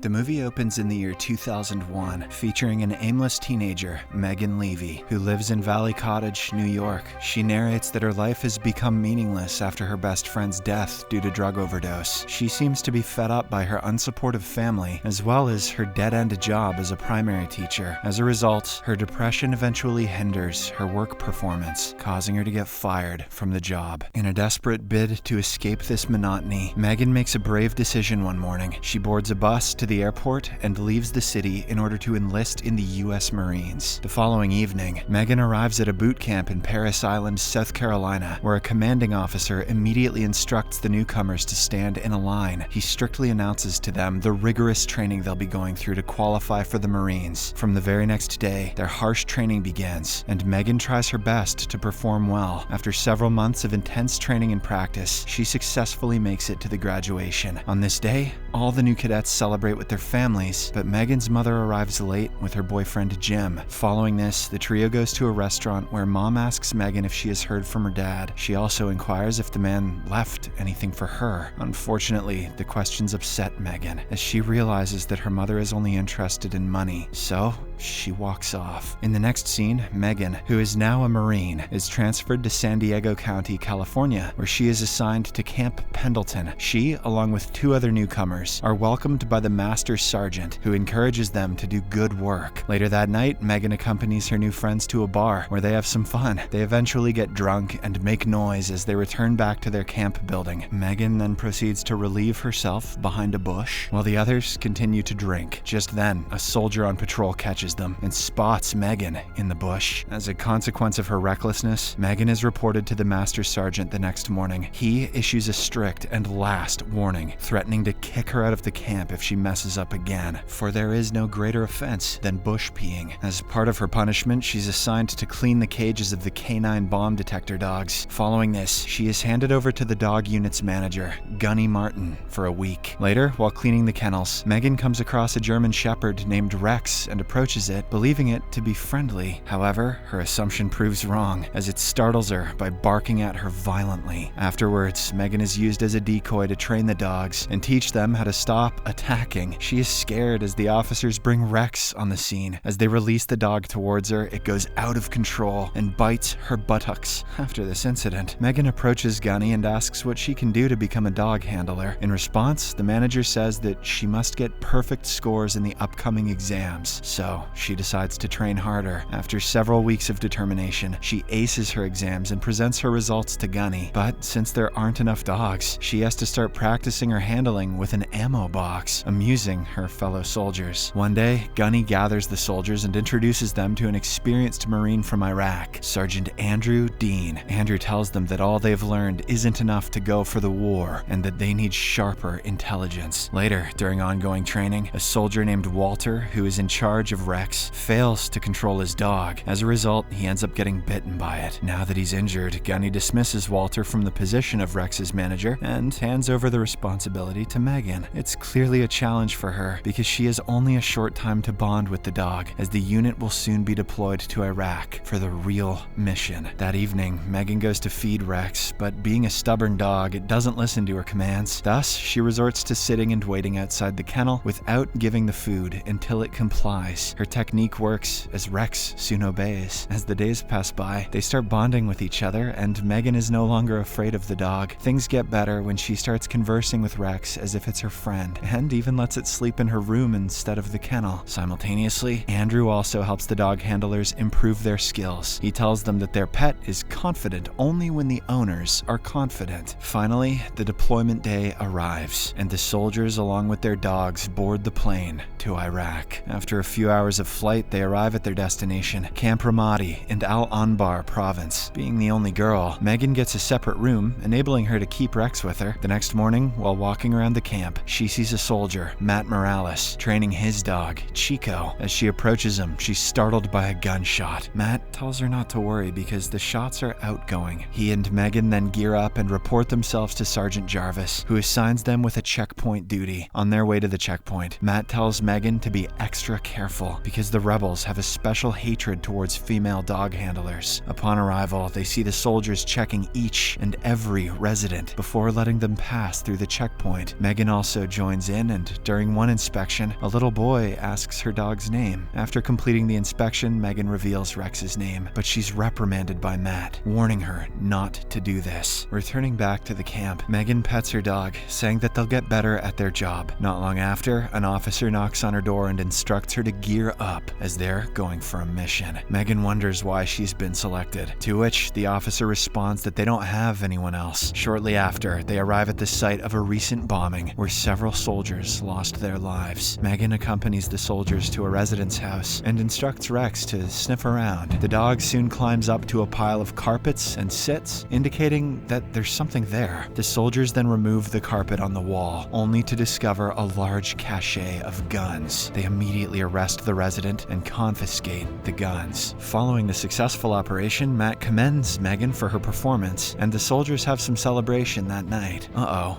The movie opens in the year 2001, featuring an aimless teenager, Megan Leavey, who lives in Valley Cottage, New York. She narrates that her life has become meaningless after her best friend's death due to drug overdose. She seems to be fed up by her unsupportive family, as well as her dead-end job as a primary teacher. As a result, her depression eventually hinders her work performance, causing her to get fired from the job. In a desperate bid to escape this monotony, Megan makes a brave decision one morning. She boards a bus to the airport and leaves the city in order to enlist in the U.S. Marines. The following evening, Megan arrives at a boot camp in Parris Island, South Carolina, where a commanding officer immediately instructs the newcomers to stand in a line. He strictly announces to them the rigorous training they'll be going through to qualify for the Marines. From the very next day, their harsh training begins, and Megan tries her best to perform well. After several months of intense training and practice, she successfully makes it to the graduation. On this day, all the new cadets celebrate with their families, but Megan's mother arrives late with her boyfriend Jim. Following this, the trio goes to a restaurant where Mom asks Megan if she has heard from her dad. She also inquires if the man left anything for her. Unfortunately, the questions upset Megan, as she realizes that her mother is only interested in money, so she walks off. In the next scene, Megan, who is now a Marine, is transferred to San Diego County, California, where she is assigned to Camp Pendleton. She, along with two other newcomers, are welcomed by the Master Sergeant, who encourages them to do good work. Later that night, Megan accompanies her new friends to a bar where they have some fun. They eventually get drunk and make noise as they return back to their camp building. Megan then proceeds to relieve herself behind a bush, while the others continue to drink. Just then, a soldier on patrol catches them and spots Megan in the bush. As a consequence of her recklessness, Megan is reported to the Master Sergeant the next morning. He issues a strict and last warning, threatening to kick her out of the camp if she messes up again, for there is no greater offense than bush peeing. As part of her punishment, she's assigned to clean the cages of the canine bomb detector dogs. Following this, she is handed over to the dog unit's manager, Gunny Martin, for a week. Later, while cleaning the kennels, Megan comes across a German Shepherd named Rex and approaches it, believing it to be friendly. However, her assumption proves wrong, as it startles her by barking at her violently. Afterwards, Megan is used as a decoy to train the dogs and teach them how to stop attacking. She is scared as the officers bring Rex on the scene. As they release the dog towards her, it goes out of control and bites her buttocks. After this incident, Megan approaches Gunny and asks what she can do to become a dog handler. In response, the manager says that she must get perfect scores in the upcoming exams, so she decides to train harder. After several weeks of determination, she aces her exams and presents her results to Gunny. But since there aren't enough dogs, she has to start practicing her handling with an ammo box, amusing her fellow soldiers. One day, Gunny gathers the soldiers and introduces them to an experienced Marine from Iraq, Sergeant Andrew Dean. Andrew tells them that all they've learned isn't enough to go for the war and that they need sharper intelligence. Later, during ongoing training, a soldier named Walter, who is in charge of Rex, fails to control his dog. As a result, he ends up getting bitten by it. Now that he's injured, Gunny dismisses Walter from the position of Rex's manager and hands over the responsibility to Megan. It's clearly a challenge for her because she has only a short time to bond with the dog, as the unit will soon be deployed to Iraq for the real mission. That evening, Megan goes to feed Rex, but being a stubborn dog, it doesn't listen to her commands. Thus, she resorts to sitting and waiting outside the kennel without giving the food until it complies. Her technique works, as Rex soon obeys. As the days pass by, they start bonding with each other, and Megan is no longer afraid of the dog. Things get better when she starts conversing with Rex as if it's her friend, and even lets it sleep in her room instead of the kennel. Simultaneously, Andrew also helps the dog handlers improve their skills. He tells them that their pet is confident only when the owners are confident. Finally, the deployment day arrives, and the soldiers, along with their dogs, board the plane to Iraq. After a few hours of flight, they arrive at their destination, Camp Ramadi in Al Anbar province. Being the only girl, Megan gets a separate room, enabling her to keep Rex with her. The next morning, while walking around the camp, she sees a soldier, Matt Morales, training his dog, Chico. As she approaches him, she's startled by a gunshot. Matt tells her not to worry because the shots are outgoing. He and Megan then gear up and report themselves to Sergeant Jarvis, who assigns them with a checkpoint duty. On their way to the checkpoint, Matt tells Megan Megan to be extra careful because the rebels have a special hatred towards female dog handlers. Upon arrival, they see the soldiers checking each and every resident before letting them pass through the checkpoint. Megan also joins in, and during one inspection, a little boy asks her dog's name. After completing the inspection, Megan reveals Rex's name, but she's reprimanded by Matt, warning her not to do this. Returning back to the camp, Megan pets her dog, saying that they'll get better at their job. Not long after, an officer knocks on her door and instructs her to gear up as they're going for a mission. Megan wonders why she's been selected, to which the officer responds that they don't have anyone else. Shortly after, they arrive at the site of a recent bombing where several soldiers lost their lives. Megan accompanies the soldiers to a resident's house and instructs Rex to sniff around. The dog soon climbs up to a pile of carpets and sits, indicating that there's something there. The soldiers then remove the carpet on the wall, only to discover a large cache of guns. They immediately arrest the resident and confiscate the guns. Following the successful operation, Matt commends Megan for her performance, and the soldiers have some celebration that night.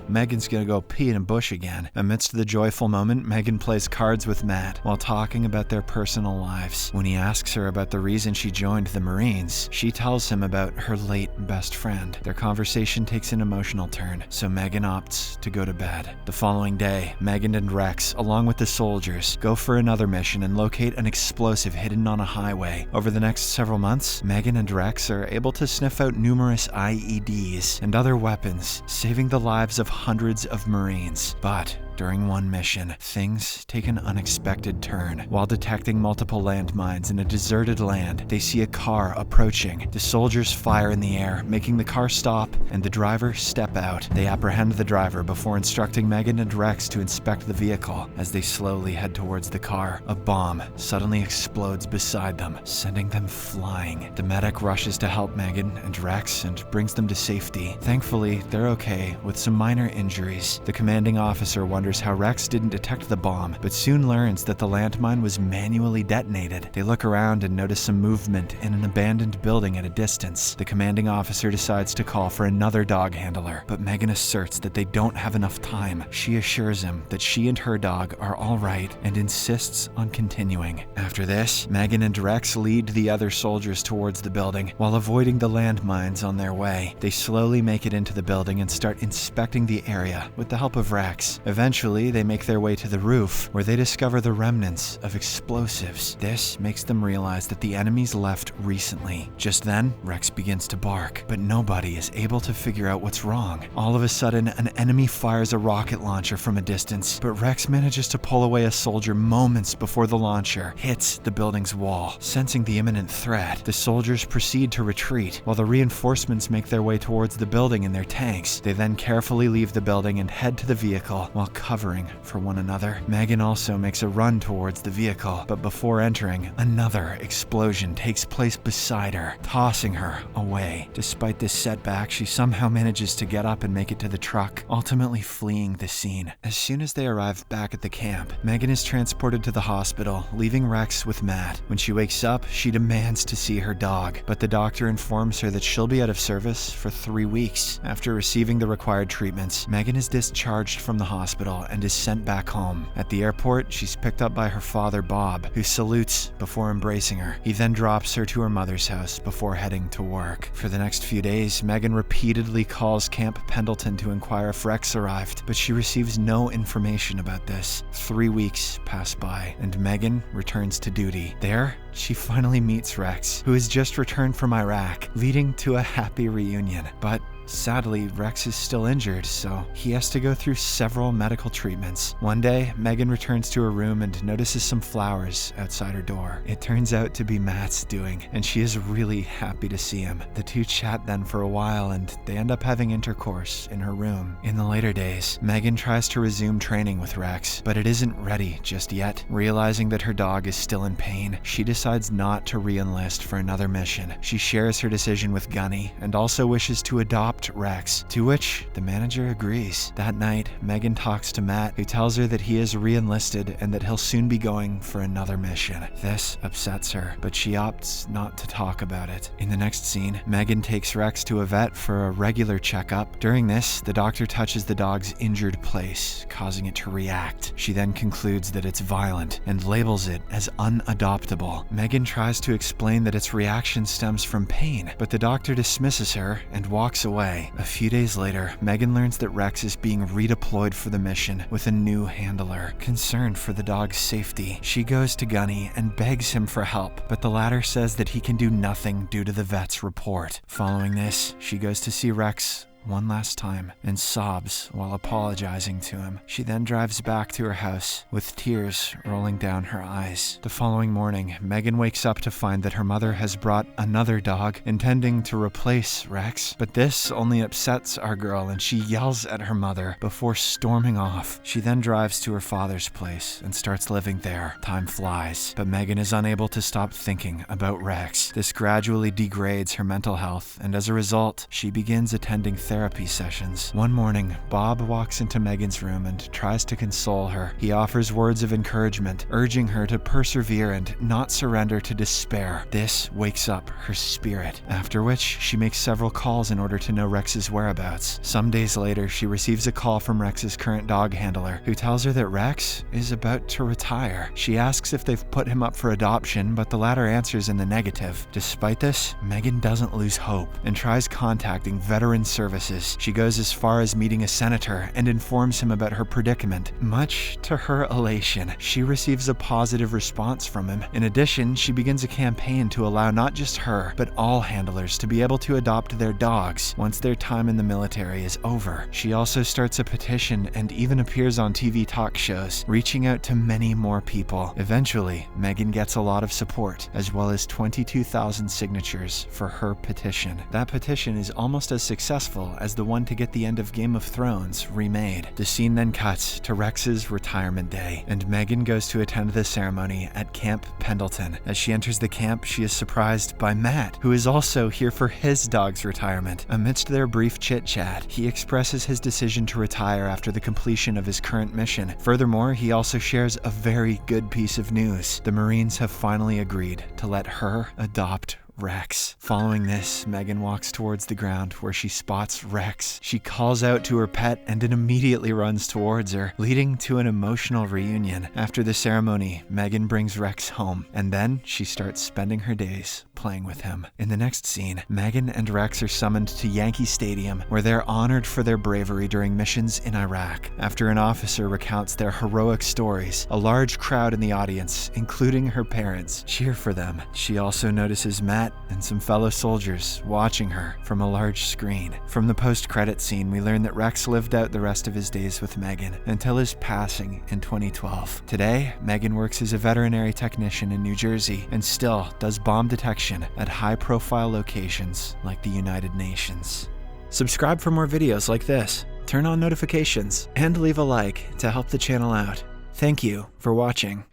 Megan's gonna go pee in a bush again. Amidst the joyful moment, Megan plays cards with Matt while talking about their personal lives. When he asks her about the reason she joined the Marines, she tells him about her late best friend. Their conversation takes an emotional turn, so Megan opts to go to bed. The following day, Megan and Rex, along with the soldiers, go for another mission and locate an explosive hidden on a highway. Over the next several months, Megan and Rex are able to sniff out numerous IEDs and other weapons, saving the lives of hundreds of Marines. But during one mission, things take an unexpected turn. While detecting multiple landmines in a deserted land, they see a car approaching. The soldiers fire in the air, making the car stop and the driver step out. They apprehend the driver before instructing Megan and Rex to inspect the vehicle. As they slowly head towards the car, a bomb suddenly explodes beside them, sending them flying. The medic rushes to help Megan and Rex and brings them to safety. Thankfully, they're okay with some minor injuries. The commanding officer wonders how Rex didn't detect the bomb, but soon learns that the landmine was manually detonated. They look around and notice some movement in an abandoned building at a distance. The commanding officer decides to call for another dog handler, but Megan asserts that they don't have enough time. She assures him that she and her dog are all right and insists on continuing. After this, Megan and Rex lead the other soldiers towards the building while avoiding the landmines on their way. They slowly make it into the building and start inspecting the area with the help of Rex. Eventually, they make their way to the roof, where they discover the remnants of explosives. This makes them realize that the enemies left recently. Just then, Rex begins to bark, but nobody is able to figure out what's wrong. All of a sudden, an enemy fires a rocket launcher from a distance, but Rex manages to pull away a soldier moments before the launcher hits the building's wall. Sensing the imminent threat, the soldiers proceed to retreat, while the reinforcements make their way towards the building in their tanks. They then carefully leave the building and head to the vehicle while covering for one another. Megan also makes a run towards the vehicle, but before entering, another explosion takes place beside her, tossing her away. Despite this setback, she somehow manages to get up and make it to the truck, ultimately fleeing the scene. As soon as they arrive back at the camp, Megan is transported to the hospital, leaving Rex with Matt. When she wakes up, she demands to see her dog, but the doctor informs her that she'll be out of service for 3 weeks. After receiving the required treatments, Megan is discharged from the hospital and is sent back home. At the airport, she's picked up by her father, Bob, who salutes before embracing her. He then drops her to her mother's house before heading to work. For the next few days, Megan repeatedly calls Camp Pendleton to inquire if Rex arrived, but she receives no information about this. 3 weeks pass by, and Megan returns to duty. There, she finally meets Rex, who has just returned from Iraq, leading to a happy reunion. But sadly, Rex is still injured, so he has to go through several medical treatments. One day, Megan returns to her room and notices some flowers outside her door. It turns out to be Matt's doing, and she is really happy to see him. The two chat then for a while, and they end up having intercourse in her room. In the later days, Megan tries to resume training with Rex, but it isn't ready just yet. Realizing that her dog is still in pain, she decides not to re-enlist for another mission. She shares her decision with Gunny, and also wishes to adopt adopt Rex, to which the manager agrees. That night, Megan talks to Matt, who tells her that he is re-enlisted and that he'll soon be going for another mission. This upsets her, but she opts not to talk about it. In the next scene, Megan takes Rex to a vet for a regular checkup. During this, the doctor touches the dog's injured place, causing it to react. She then concludes that it's violent and labels it as unadoptable. Megan tries to explain that its reaction stems from pain, but the doctor dismisses her and walks away. A few days later, Megan learns that Rex is being redeployed for the mission with a new handler. Concerned for the dog's safety, she goes to Gunny and begs him for help, but the latter says that he can do nothing due to the vet's report. Following this, she goes to see Rex one last time and sobs while apologizing to him. She then drives back to her house with tears rolling down her eyes. The following morning, Megan wakes up to find that her mother has brought another dog, intending to replace Rex, but this only upsets our girl and she yells at her mother before storming off. She then drives to her father's place and starts living there. Time flies, but Megan is unable to stop thinking about Rex. This gradually degrades her mental health, and as a result, she begins attending therapy sessions. One morning, Bob walks into Megan's room and tries to console her. He offers words of encouragement, urging her to persevere and not surrender to despair. This wakes up her spirit, after which she makes several calls in order to know Rex's whereabouts. Some days later, she receives a call from Rex's current dog handler, who tells her that Rex is about to retire. She asks if they've put him up for adoption, but the latter answers in the negative. Despite this, Megan doesn't lose hope and tries contacting veteran services. She goes as far as meeting a senator and informs him about her predicament. Much to her elation, she receives a positive response from him. In addition, she begins a campaign to allow not just her, but all handlers to be able to adopt their dogs once their time in the military is over. She also starts a petition and even appears on TV talk shows, reaching out to many more people. Eventually, Megan gets a lot of support, as well as 22,000 signatures for her petition. That petition is almost as successful as the one to get the end of Game of Thrones remade. The scene then cuts to Rex's retirement day, and Megan goes to attend the ceremony at Camp Pendleton. As she enters the camp, she is surprised by Matt, who is also here for his dog's retirement. Amidst their brief chit-chat, he expresses his decision to retire after the completion of his current mission. Furthermore, he also shares a very good piece of news. The Marines have finally agreed to let her adopt Rex. Following this, Megan walks towards the ground where she spots Rex. She calls out to her pet and it immediately runs towards her, leading to an emotional reunion. After the ceremony, Megan brings Rex home, and then she starts spending her days playing with him. In the next scene, Megan and Rex are summoned to Yankee Stadium, where they're honored for their bravery during missions in Iraq. After an officer recounts their heroic stories, a large crowd in the audience, including her parents, cheer for them. She also notices Matt and some fellow soldiers watching her from a large screen. From the post-credit scene, we learn that Rex lived out the rest of his days with Megan until his passing in 2012. Today, Megan works as a veterinary technician in New Jersey and still does bomb detection at high-profile locations like the United Nations. Subscribe for more videos like this, turn on notifications, and leave a like to help the channel out. Thank you for watching.